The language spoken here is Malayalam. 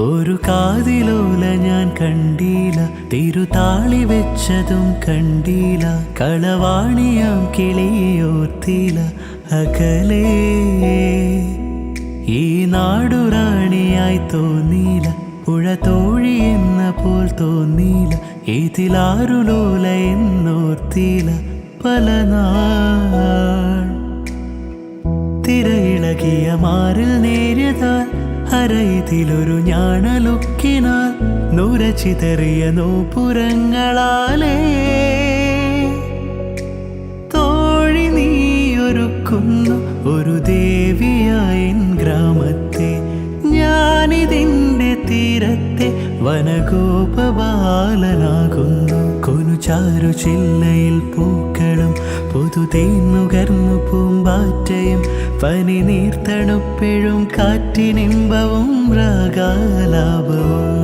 ഒരു കാതിലോല ഞാൻ കണ്ടീല, തിരുതാളി വെച്ചതും കണ്ടീല, കളവാണിയാം കിളിയോർത്തില അകലേ. ഈ നാടുറാണിയായി തോന്നീല, പുഴ തോഴി എന്ന പോൽ തോന്നീല, ഇതിലാരുലോല എന്നോർത്തില പല നാൾ. തിരയിളകിയ മാറിൽ നേരിയതാൽ അരയിതിലൊരു ഞാണലുക്കിനാൽ നുരച്ചിതറിയ നോപുരങ്ങളാലേ തോഴി നീയൊരുക്കുന്നു ഒരു ദേവിയായ ഗ്രാമത്തെ. ഞാനിതിൻ്റെ തീരത്തെ വനഗോപബാലനാകുന്നു. കൊനുചാരു ചില്ലയിൽ പൂക്കളും പുതുതേന്നുകർന്നു പൂമ്പാറ്റയും പനി നീർത്തണുപ്പെഴും കാറ്റിനിമ്പവും രാഗാലാപവും.